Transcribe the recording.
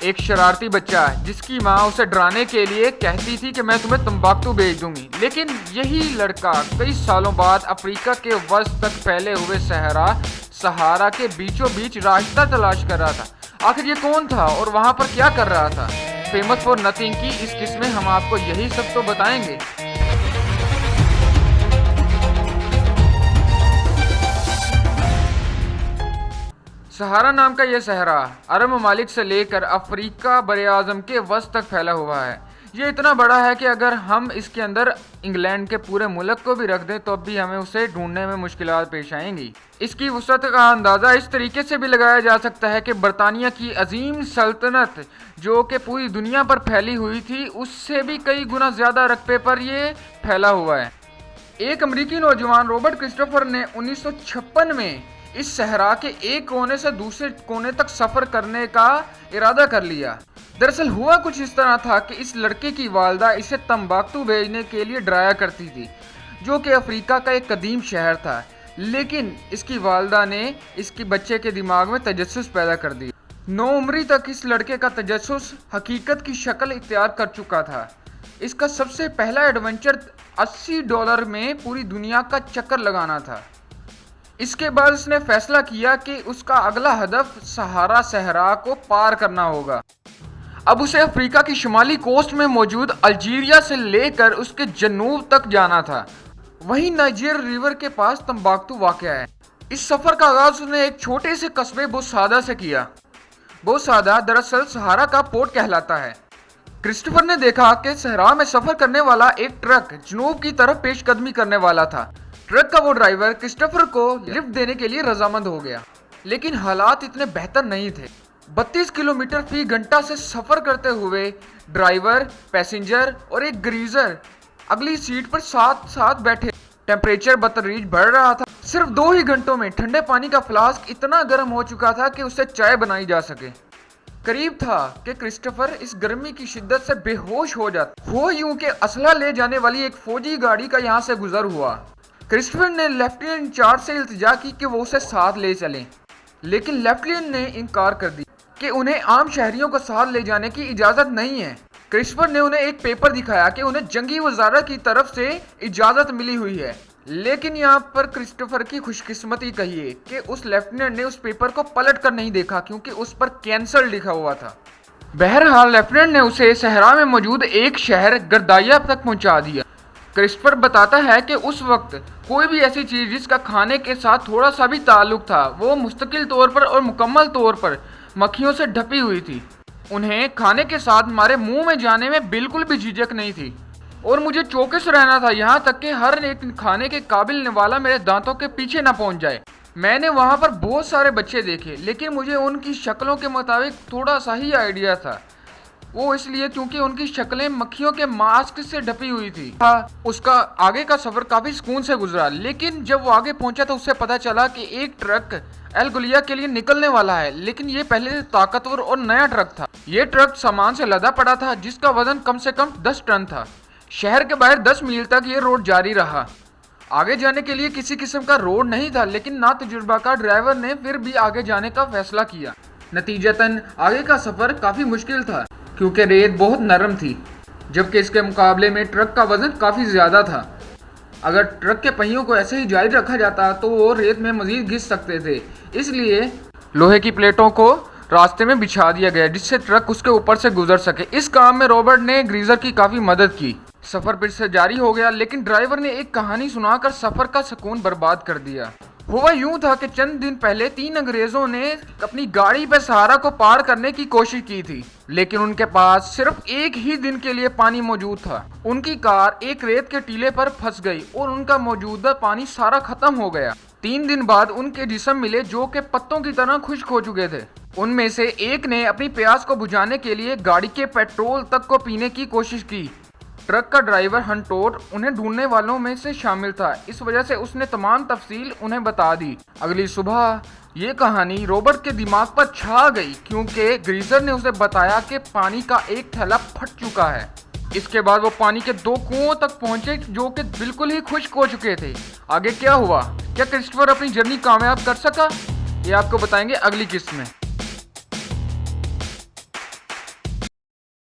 ایک شرارتی بچہ جس کی ماں اسے ڈرانے کے لیے کہتی تھی کہ میں تمہیں تمباکو بھیج دوں گی، لیکن یہی لڑکا کئی سالوں بعد افریقہ کے وسط تک پھیلے ہوئے صحارا کے بیچوں بیچ راستہ تلاش کر رہا تھا۔ آخر یہ کون تھا اور وہاں پر کیا کر رہا تھا؟ فیمس فار نتھنگ کی اس قسم میں ہم آپ کو یہی سب تو بتائیں گے۔ صحارا نام کا یہ صحرا عرب ممالک سے لے کر افریقہ براعظم کے وسط تک پھیلا ہوا ہے۔ یہ اتنا بڑا ہے کہ اگر ہم اس کے اندر انگلینڈ کے پورے ملک کو بھی رکھ دیں تو اب بھی ہمیں اسے ڈھونڈنے میں مشکلات پیش آئیں گی۔ اس کی وسعت کا اندازہ اس طریقے سے بھی لگایا جا سکتا ہے کہ برطانیہ کی عظیم سلطنت جو کہ پوری دنیا پر پھیلی ہوئی تھی، اس سے بھی کئی گنا زیادہ رقبے پر یہ پھیلا ہوا ہے۔ ایک امریکی نوجوان رابرٹ کرسٹوفر نے 1956 میں اس صحرا کے ایک کونے سے دوسرے کونے تک سفر کرنے کا ارادہ کر لیا۔ دراصل ہوا کچھ اس طرح تھا کہ اس لڑکے کی والدہ اسے تمباکو بھیجنے کے لیے ڈرایا کرتی تھی، جو کہ افریقہ کا ایک قدیم شہر تھا، لیکن اس کی والدہ نے اس کے بچے کے دماغ میں تجسس پیدا کر دیا۔ نوعمری تک اس لڑکے کا تجسس حقیقت کی شکل اختیار کر چکا تھا۔ اس کا سب سے پہلا ایڈونچر $80 میں پوری دنیا کا چکر لگانا تھا۔ اس کے بعد اس نے فیصلہ کیا کہ اس کا اگلا ہدف صحارا صحرا کو پار کرنا ہوگا۔ اب اسے افریقہ کی شمالی کوسٹ میں موجود الجیریا سے لے کر اس کے جنوب تک جانا تھا۔ وہیں نائجر ریور کے پاس تمباکتو واقع ہے۔ اس سفر کا آغاز اس نے ایک چھوٹے سے قصبے بوسادا سے کیا۔ بوسادا دراصل صحارا کا پورٹ کہلاتا ہے۔ کرسٹوفر نے دیکھا کہ صحرا میں سفر کرنے والا ایک ٹرک جنوب کی طرف پیش قدمی کرنے والا تھا۔ ٹرک کا وہ ڈرائیور کرسٹوفر کو لفٹ دینے کے لیے رضامند ہو گیا، لیکن حالات اتنے بہتر نہیں تھے۔ 32 کلومیٹر فی گھنٹہ سے سفر کرتے ہوئے ڈرائیور، پیسنجر اور ایک گریزر اگلی سیٹ پر ساتھ ساتھ بیٹھے۔ ٹیمپریچر بتدریج بڑھ رہا تھا۔ صرف 2 ہی گھنٹوں میں ٹھنڈے پانی کا فلاسک اتنا گرم ہو چکا تھا کہ اس سے چائے بنائی جا سکے۔ قریب تھا کہ کرسٹوفر اس گرمی کی شدت سے بے ہوش ہو جاتا۔ ہو یوں کہ اسلحہ لے جانے والی ایک فوجی گاڑی کا یہاں سے گزر ہوا۔ کرسٹوفر نے لیفٹیننٹ انچارج سے التجا کی کہ وہ اسے ساتھ لے چلیں، لیکن لیفٹیننٹ نے انکار کر دی کہ انہیں عام شہریوں کو ساتھ لے جانے کی اجازت نہیں ہے۔ کرسٹوفر نے انہیں ایک پیپر دکھایا کہ انہیں جنگی وزارت کی طرف سے اجازت ملی ہوئی ہے، لیکن یہاں پر کرسٹوفر کی خوش قسمتی کہیے کہ اس لیفٹیننٹ نے اس پیپر کو پلٹ کر نہیں دیکھا کیونکہ اس پر کینسل لکھا ہوا تھا۔ بہرحال لیفٹیننٹ نے اسے صحرا میں موجود ایک شہر گردایا تک پہنچا دیا۔ کرسٹوفر بتاتا ہے کہ اس وقت کوئی بھی ایسی چیز جس کا کھانے کے ساتھ تھوڑا سا بھی تعلق تھا وہ مستقل طور پر اور مکمل طور پر مکھیوں سے ڈھپی ہوئی تھی۔ انہیں کھانے کے ساتھ ہمارے منہ میں جانے میں بالکل بھی جھجک نہیں تھی اور مجھے چوکس رہنا تھا، یہاں تک کہ ہر ایک کھانے کے قابل نوالا میرے دانتوں کے پیچھے نہ پہنچ جائے۔ میں نے وہاں پر بہت سارے بچے دیکھے، لیکن مجھے ان کی شکلوں کے مطابق تھوڑا سا ہی آئیڈیا تھا، وہ اس لیے کیونکہ ان کی شکلیں مکھیوں کے ماسک سے ڈھپی ہوئی تھی۔ اس کا آگے کا سفر کافی سکون سے گزرا، لیکن جب وہ آگے پہنچا تو اسے پتا چلا کہ ایک ٹرک الگولیا کے لیے نکلنے والا ہے، لیکن یہ پہلے سے طاقتور اور نیا ٹرک تھا۔ یہ ٹرک سامان سے لدا پڑا تھا جس کا وزن کم سے کم 10 ٹن تھا۔ شہر کے باہر 10 میل تک یہ روڈ جاری رہا۔ آگے جانے کے لیے کسی قسم کا روڈ نہیں تھا، لیکن ناتجربہ کار ڈرائیور نے پھر بھی آگے جانے کا فیصلہ کیا۔ نتیجتاً آگے کا سفر کافی مشکل تھا کیونکہ ریت بہت نرم تھی، جبکہ اس کے مقابلے میں ٹرک کا وزن کافی زیادہ تھا۔ اگر ٹرک کے پہیوں کو ایسے ہی جاری رکھا جاتا تو وہ ریت میں مزید گھس سکتے تھے، اس لیے لوہے کی پلیٹوں کو راستے میں بچھا دیا گیا جس سے ٹرک اس کے اوپر سے گزر سکے۔ اس کام میں رابرٹ نے گریزر کی کافی مدد کی۔ سفر پھر سے جاری ہو گیا، لیکن ڈرائیور نے ایک کہانی سنا کر سفر کا سکون برباد کر دیا۔ ہوا یوں تھا کہ چند دن پہلے 3 انگریزوں نے اپنی گاڑی پہ صحارا کو پار کرنے کی کوشش کی تھی، لیکن ان کے پاس صرف ایک ہی دن کے لیے پانی موجود تھا۔ ان کی کار ایک ریت کے ٹیلے پر پھنس گئی اور ان کا موجودہ پانی سارا ختم ہو گیا۔ 3 دن بعد ان کے جسم ملے جو کہ پتوں کی طرح خشک ہو چکے تھے۔ ان میں سے ایک نے اپنی پیاس کو بجھانے کے لیے گاڑی کے پیٹرول تک کو پینے کی کوشش کی۔ ٹرک کا ڈرائیور ہنٹور انہیں ڈھونڈنے والوں میں سے شامل تھا، اس وجہ سے اس نے تمام تفصیل انہیں بتا دی۔ اگلی صبح یہ کہانی رابرٹ کے دماغ پر چھا گئی کیونکہ گریزر نے اسے بتایا کہ پانی کا ایک تھیلا پھٹ چکا ہے۔ اس کے بعد وہ پانی کے 2 کنووں تک پہنچے جو کہ بالکل ہی خشک ہو چکے تھے۔ آگے کیا ہوا؟ کیا کرسٹوفر اپنی جرنی کامیاب کر سکا؟ یہ آپ کو بتائیں گے اگلی قسط میں۔